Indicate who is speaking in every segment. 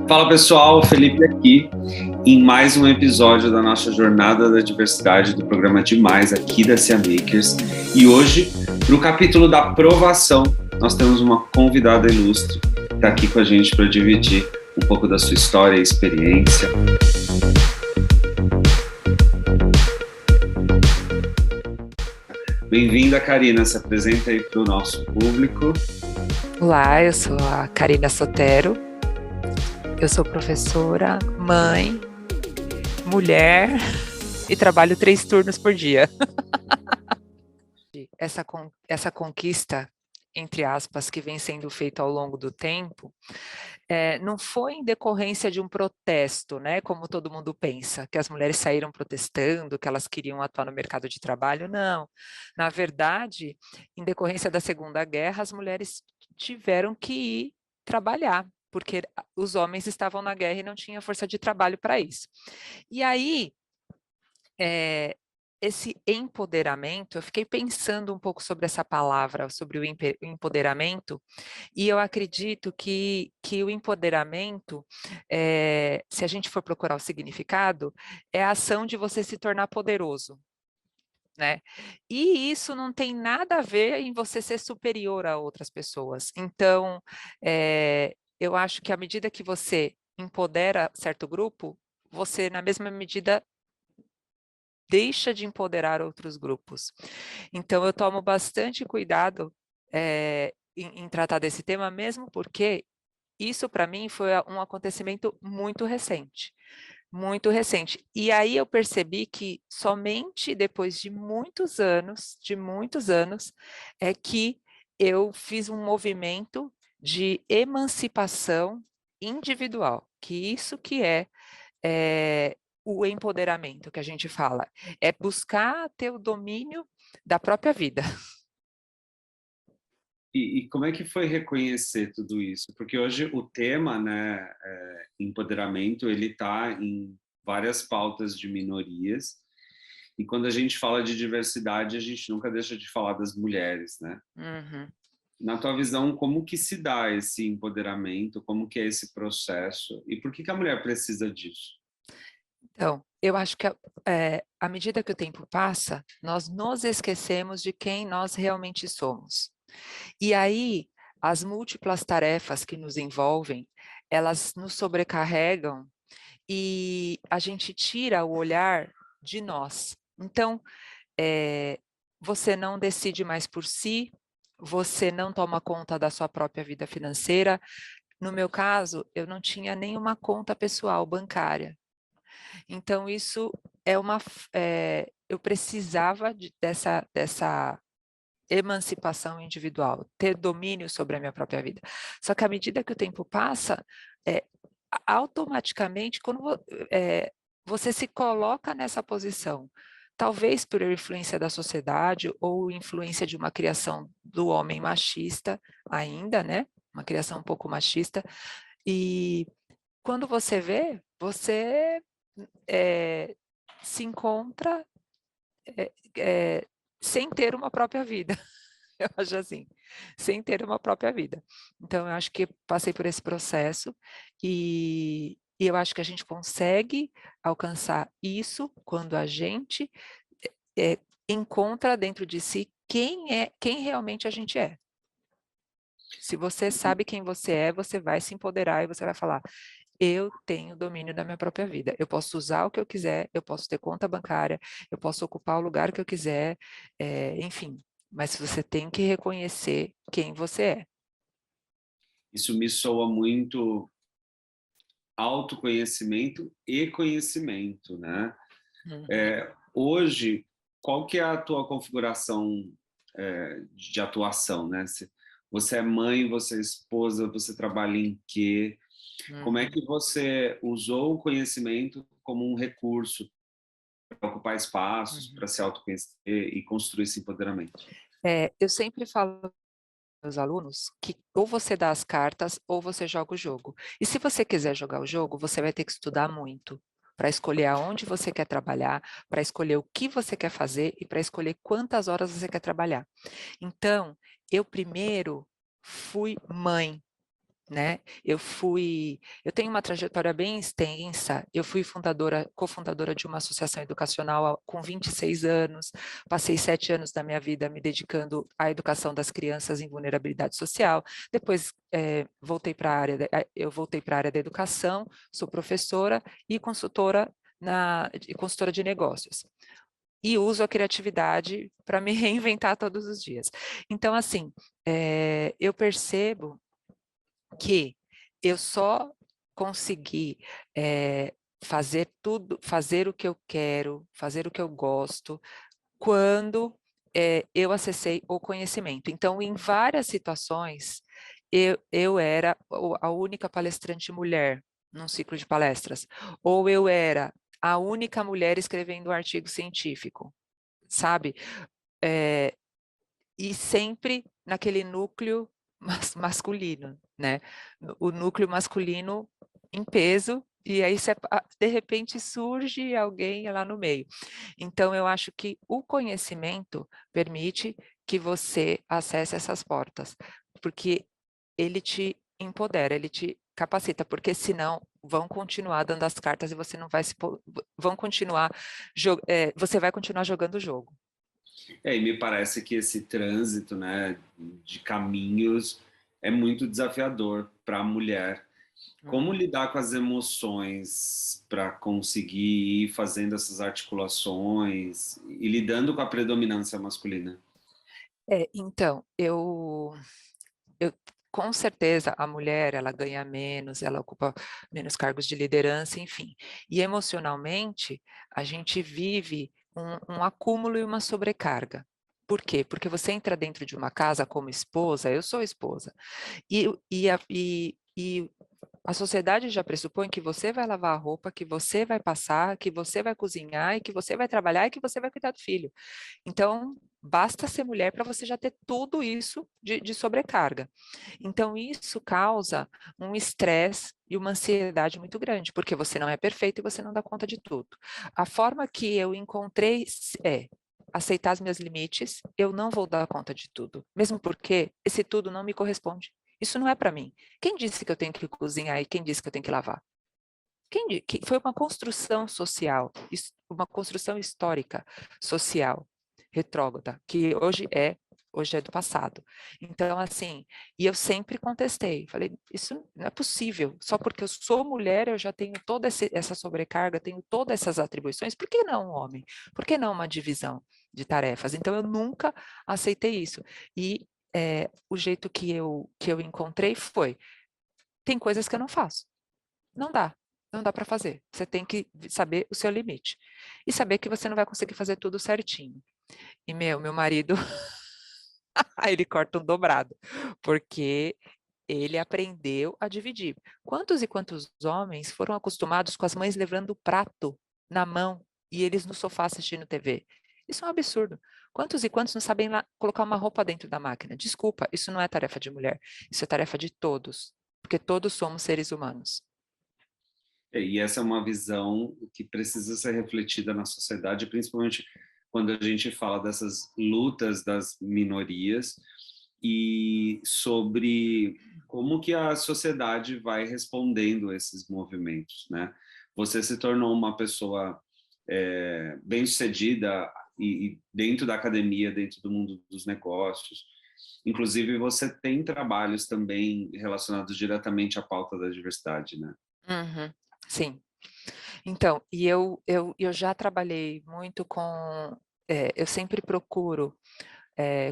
Speaker 1: Fala pessoal, Felipe aqui em mais um episódio da nossa Jornada da Diversidade do programa Demais aqui da Cia Makers. E hoje, no capítulo da aprovação, nós temos uma convidada ilustre que está aqui com a gente para dividir um pouco da sua história e experiência. Bem-vinda, Karina. Se apresenta aí para o nosso público.
Speaker 2: Olá, eu sou a Karina Sotero. Eu sou professora, mãe, mulher e trabalho 3 turnos por dia. Essa conquista, entre aspas, que vem sendo feita ao longo do tempo, não foi em decorrência de um protesto, né, como todo mundo pensa, que as mulheres saíram protestando, que elas queriam atuar no mercado de trabalho, não. Na verdade, em decorrência da Segunda Guerra, as mulheres tiveram que ir trabalhar, porque os homens estavam na guerra e não tinha força de trabalho para isso. E aí, esse empoderamento, eu fiquei pensando um pouco sobre essa palavra, sobre o empoderamento, e eu acredito que o empoderamento, se a gente for procurar o significado, é a ação de você se tornar poderoso, né? E isso não tem nada a ver em você ser superior a outras pessoas. Então, eu acho que à medida que você empodera certo grupo, você, na mesma medida, deixa de empoderar outros grupos. Então, eu tomo bastante cuidado em tratar desse tema, mesmo porque isso, para mim, foi um acontecimento muito recente. Muito recente. E aí eu percebi que somente depois de muitos anos, é que eu fiz um movimento de emancipação individual, que isso que o empoderamento que a gente fala, é buscar ter o domínio da própria vida.
Speaker 1: E como é que foi reconhecer tudo isso? Porque hoje o tema, né, empoderamento, ele está em várias pautas de minorias. E quando a gente fala de diversidade, a gente nunca deixa de falar das mulheres, né?
Speaker 2: Uhum.
Speaker 1: Na tua visão, como que se dá esse empoderamento? Como que é esse processo? E por que a mulher precisa disso?
Speaker 2: Então, eu acho que à medida que o tempo passa, nós nos esquecemos de quem nós realmente somos. E aí, as múltiplas tarefas que nos envolvem, elas nos sobrecarregam e a gente tira o olhar de nós. Então, você não decide mais por si, você não toma conta da sua própria vida financeira. No meu caso, eu não tinha nenhuma conta pessoal bancária. Então, isso eu precisava dessa emancipação individual, ter domínio sobre a minha própria vida. Só que à medida que o tempo passa, automaticamente, quando você se coloca nessa posição, talvez por influência da sociedade ou influência de uma criação do homem machista ainda, né? Uma criação um pouco machista, e quando você vê, você se encontra sem ter uma própria vida. Eu acho assim, sem ter uma própria vida. Então, eu acho que passei por esse processo e eu acho que a gente consegue alcançar isso quando a gente encontra dentro de si quem realmente a gente é. Se você sabe quem você vai se empoderar e você vai falar: eu tenho domínio da minha própria vida. Eu posso usar o que eu quiser, eu posso ter conta bancária, eu posso ocupar o lugar que eu quiser, enfim. Mas você tem que reconhecer quem você é.
Speaker 1: Isso me soa muito autoconhecimento e conhecimento, né?
Speaker 2: Uhum.
Speaker 1: Hoje, qual que é a tua configuração de atuação, né? Você é mãe, você é esposa, você trabalha em quê? Como é
Speaker 2: Uhum.
Speaker 1: que você usou o conhecimento como um recurso para ocupar espaços,
Speaker 2: Uhum.
Speaker 1: para se autoconhecer e construir esse empoderamento?
Speaker 2: Eu sempre falo para os alunos que ou você dá as cartas ou você joga o jogo. E se você quiser jogar o jogo, você vai ter que estudar muito para escolher aonde você quer trabalhar, para escolher o que você quer fazer e para escolher quantas horas você quer trabalhar. Então, eu primeiro fui mãe. né? Eu tenho uma trajetória bem extensa, eu fui cofundadora de uma associação educacional com 26 anos, passei 7 anos da minha vida me dedicando à educação das crianças em vulnerabilidade social, depois eu voltei para a área da educação, sou professora e consultora de negócios. E uso a criatividade para me reinventar todos os dias. Então, assim, eu percebo que eu só consegui fazer o que eu quero, fazer o que eu gosto, quando eu acessei o conhecimento. Então, em várias situações, eu era a única palestrante mulher num ciclo de palestras, ou eu era a única mulher escrevendo um artigo científico, sabe? E sempre naquele núcleo masculino, né? O núcleo masculino em peso, e aí de repente surge alguém lá no meio. Então, eu acho que o conhecimento permite que você acesse essas portas, porque ele te empodera, ele te capacita, porque senão vão continuar dando as cartas e você não vai vão continuar, você vai continuar jogando o jogo.
Speaker 1: E me parece que esse trânsito, né, de caminhos é muito desafiador para a mulher. Como lidar com as emoções para conseguir ir fazendo essas articulações e lidando com a predominância masculina?
Speaker 2: Então, eu com certeza a mulher ela ganha menos, ela ocupa menos cargos de liderança, enfim. E emocionalmente a gente vive um acúmulo e uma sobrecarga. Por quê? Porque você entra dentro de uma casa como esposa, eu sou esposa, e a sociedade já pressupõe que você vai lavar a roupa, que você vai passar, que você vai cozinhar, e que você vai trabalhar e que você vai cuidar do filho. Então, basta ser mulher para você já ter tudo isso de sobrecarga. Então, isso causa um estresse e uma ansiedade muito grande, porque você não é perfeito e você não dá conta de tudo. A forma que eu encontrei é aceitar os meus limites, eu não vou dar conta de tudo, mesmo porque esse tudo não me corresponde. Isso não é para mim. Quem disse que eu tenho que cozinhar e quem disse que eu tenho que lavar? Foi uma construção social, uma construção histórica social, retrógrada, que hoje é do passado. Então, assim, e eu sempre contestei, falei, isso não é possível, só porque eu sou mulher eu já tenho toda essa sobrecarga, tenho todas essas atribuições, por que não um homem? Por que não uma divisão de tarefas? Então, eu nunca aceitei isso. E o jeito que eu encontrei foi, tem coisas que eu não faço. Não dá. Não dá para fazer. Você tem que saber o seu limite. E saber que você não vai conseguir fazer tudo certinho. E meu marido, aí ele corta um dobrado, porque ele aprendeu a dividir. Quantos e quantos homens foram acostumados com as mães levando o prato na mão e eles no sofá assistindo TV? Isso é um absurdo. Quantos e quantos não sabem lá colocar uma roupa dentro da máquina? Desculpa, isso não é tarefa de mulher. Isso é tarefa de todos, porque todos somos seres humanos.
Speaker 1: E essa é uma visão que precisa ser refletida na sociedade, principalmente quando a gente fala dessas lutas das minorias e sobre como que a sociedade vai respondendo a esses movimentos, né? Você se tornou uma pessoa bem-sucedida e dentro da academia, dentro do mundo dos negócios. Inclusive, você tem trabalhos também relacionados diretamente à pauta da diversidade, né?
Speaker 2: Uhum, sim. Então, e eu já trabalhei muito com, eu sempre procuro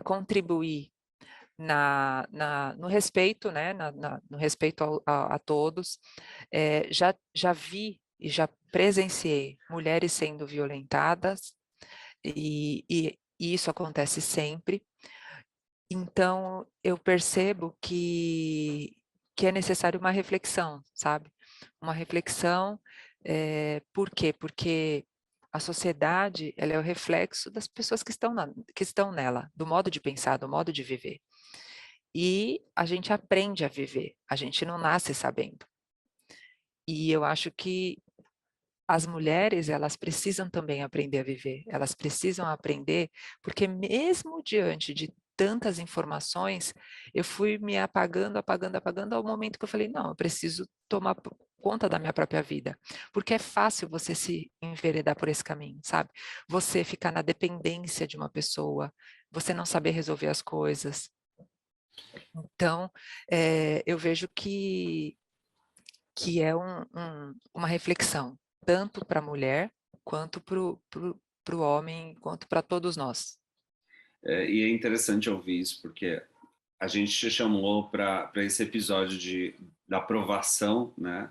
Speaker 2: contribuir no respeito, né, no respeito a todos. Já vi e já presenciei mulheres sendo violentadas, e isso acontece sempre. Então, eu percebo que é necessário uma reflexão, sabe? Uma reflexão, por quê? Porque a sociedade, ela é o reflexo das pessoas que estão nela, do modo de pensar, do modo de viver. E a gente aprende a viver, a gente não nasce sabendo. E eu acho que as mulheres, elas precisam também aprender a viver, elas precisam aprender, porque mesmo diante de tantas informações, eu fui me apagando, apagando, apagando, ao momento que eu falei, não, eu preciso tomar conta da minha própria vida, porque é fácil você se enveredar por esse caminho, sabe? Você ficar na dependência de uma pessoa, você não saber resolver as coisas. Então, eu vejo que é uma reflexão, tanto para a mulher, quanto para o homem, quanto para todos nós.
Speaker 1: E é interessante ouvir isso, porque a gente te chamou para esse episódio da aprovação, né?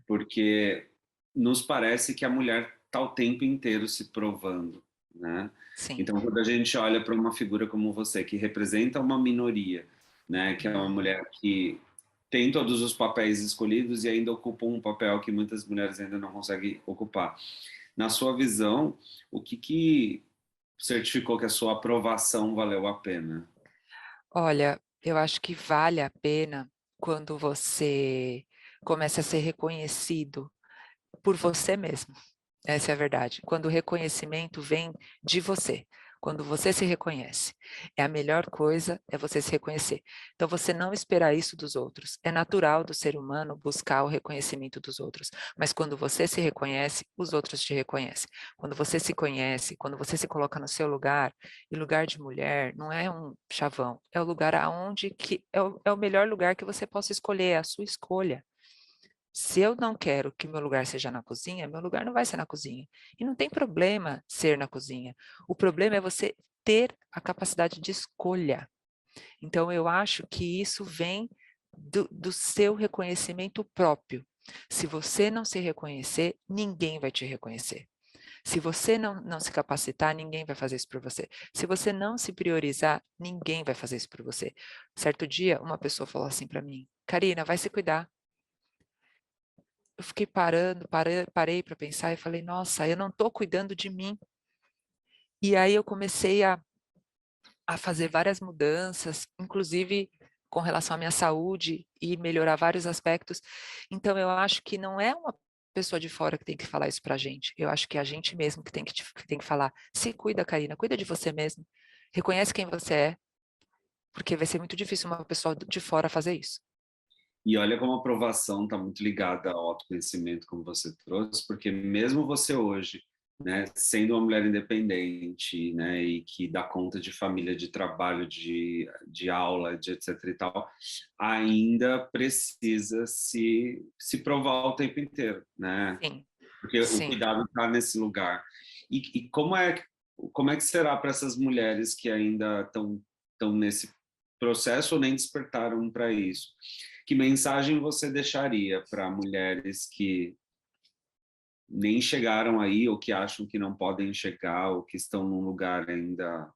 Speaker 1: Porque nos parece que a mulher está o tempo inteiro se provando, né?
Speaker 2: Sim.
Speaker 1: Então, quando a gente olha para uma figura como você, que representa uma minoria, né? Que é uma mulher que tem todos os papéis escolhidos e ainda ocupa um papel que muitas mulheres ainda não conseguem ocupar. Na sua visão, o que certificou que a sua aprovação valeu a pena?
Speaker 2: Olha, eu acho que vale a pena quando você começa a ser reconhecido por você mesmo. Essa é a verdade. Quando o reconhecimento vem de você, quando você se reconhece, é a melhor coisa é você se reconhecer. Então, você não esperar isso dos outros. É natural do ser humano buscar o reconhecimento dos outros, mas quando você se reconhece, os outros te reconhecem. Quando você se conhece, quando você se coloca no seu lugar, e lugar de mulher não é um chavão, é o lugar aonde que é o melhor lugar que você possa escolher, é a sua escolha. Se eu não quero que meu lugar seja na cozinha, meu lugar não vai ser na cozinha. E não tem problema ser na cozinha. O problema é você ter a capacidade de escolha. Então, eu acho que isso vem do seu reconhecimento próprio. Se você não se reconhecer, ninguém vai te reconhecer. Se você não se capacitar, ninguém vai fazer isso por você. Se você não se priorizar, ninguém vai fazer isso por você. Certo dia, uma pessoa falou assim para mim, Karina, vai se cuidar. Eu fiquei parei para pensar e falei, nossa, eu não estou cuidando de mim. E aí eu comecei a fazer várias mudanças, inclusive com relação à minha saúde e melhorar vários aspectos. Então eu acho que não é uma pessoa de fora que tem que falar isso para a gente. Eu acho que é a gente mesmo que tem que falar. Se cuida, Karina, cuida de você mesmo. Reconhece quem você é, porque vai ser muito difícil uma pessoa de fora fazer isso.
Speaker 1: E olha como a aprovação está muito ligada ao autoconhecimento, como você trouxe, porque mesmo você hoje, né, sendo uma mulher independente, né, e que dá conta de família, de trabalho, de aula, de etc e tal, ainda precisa se provar o tempo inteiro, né?
Speaker 2: Sim,
Speaker 1: Porque o
Speaker 2: sim.
Speaker 1: cuidado está nesse lugar. E como é que será para essas mulheres que ainda estão nesse processo ou nem despertaram para isso? Que mensagem você deixaria para mulheres que nem chegaram aí ou que acham que não podem chegar ou que estão num lugar ainda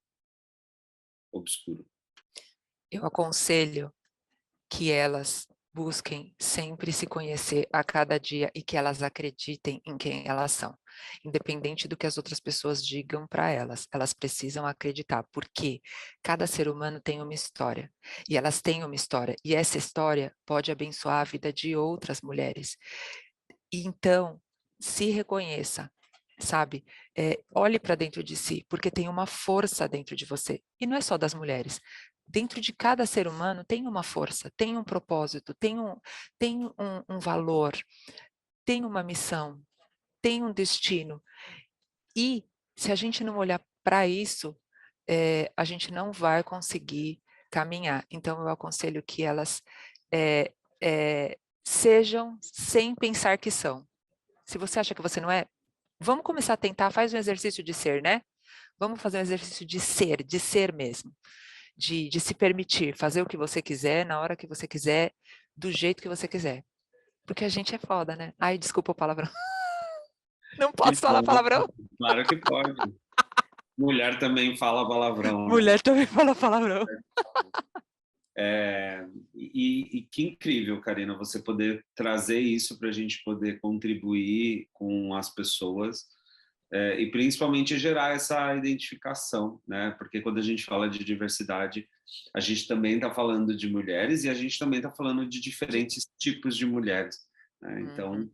Speaker 1: obscuro?
Speaker 2: Eu aconselho que elas busquem sempre se conhecer a cada dia e que elas acreditem em quem elas são, independente do que as outras pessoas digam para elas. Elas precisam acreditar, porque cada ser humano tem uma história, e elas têm uma história, e essa história pode abençoar a vida de outras mulheres. E então, se reconheça, sabe? Olhe para dentro de si, porque tem uma força dentro de você. E não é só das mulheres. Dentro de cada ser humano tem uma força, tem um propósito, tem um valor, tem uma missão, tem um destino. E se a gente não olhar para isso, a gente não vai conseguir caminhar. Então, eu aconselho que elas é, sejam sem pensar que são. Se você acha que você não é, vamos começar a tentar, faz um exercício de ser, né? Vamos fazer um exercício de ser mesmo, de se permitir, fazer o que você quiser, na hora que você quiser, do jeito que você quiser. Porque a gente é foda, né? Ai, desculpa o palavrão. Não
Speaker 1: Que
Speaker 2: posso falar
Speaker 1: bom,
Speaker 2: palavrão?
Speaker 1: claro que pode. Mulher também fala palavrão, né?
Speaker 2: Mulher também fala palavrão.
Speaker 1: E que incrível, Karina, você poder trazer isso para a gente poder contribuir com as pessoas e principalmente gerar essa identificação, né? Porque quando a gente fala de diversidade, a gente também está falando de mulheres e a gente também está falando de diferentes tipos de mulheres, né?
Speaker 2: Uhum.
Speaker 1: Então,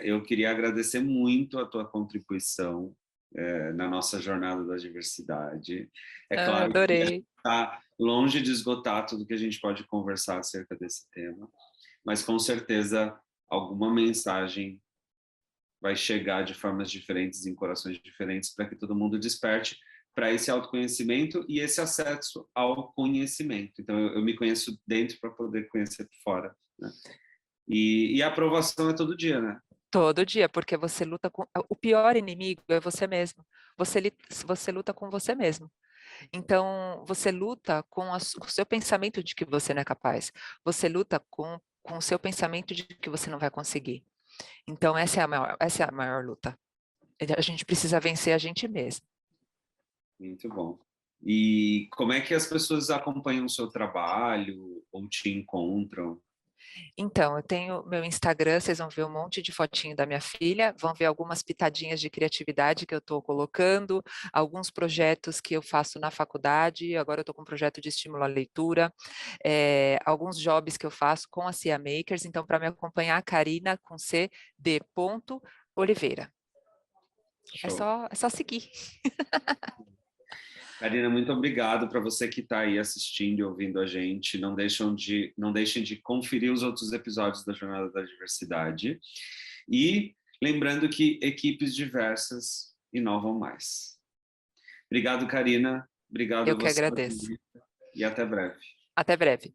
Speaker 1: eu queria agradecer muito a tua contribuição. na nossa jornada da diversidade. É
Speaker 2: Ah,
Speaker 1: claro que a gente
Speaker 2: adorei.
Speaker 1: está longe de esgotar tudo que a gente pode conversar acerca desse tema, mas com certeza alguma mensagem vai chegar de formas diferentes, em corações diferentes, para que todo mundo desperte para esse autoconhecimento e esse acesso ao conhecimento. Então, eu me conheço dentro para poder conhecer por fora, né? E a aprovação é todo dia, né?
Speaker 2: Todo dia, porque você luta com. O pior inimigo é você mesmo. Você luta com você mesmo. Então, você luta com o seu pensamento de que você não é capaz. Você luta com o seu pensamento de que você não vai conseguir. Então, essa é a maior luta. A gente precisa vencer a gente mesmo.
Speaker 1: Muito bom. E como é que as pessoas acompanham o seu trabalho ou te encontram?
Speaker 2: Então, eu tenho meu Instagram, vocês vão ver um monte de fotinho da minha filha, vão ver algumas pitadinhas de criatividade que eu estou colocando, alguns projetos que eu faço na faculdade, agora eu estou com um projeto de estímulo à leitura, alguns jobs que eu faço com a Cia Makers, então para me acompanhar, Karina com C, D. Oliveira.
Speaker 1: Show.
Speaker 2: É só seguir.
Speaker 1: Karina, muito obrigado para você que está aí assistindo e ouvindo a gente. Não deixem de conferir os outros episódios da Jornada da Diversidade. E lembrando que equipes diversas inovam mais. Obrigado, Karina. Obrigado a
Speaker 2: Eu que
Speaker 1: você
Speaker 2: agradeço.
Speaker 1: e até breve.
Speaker 2: Até breve.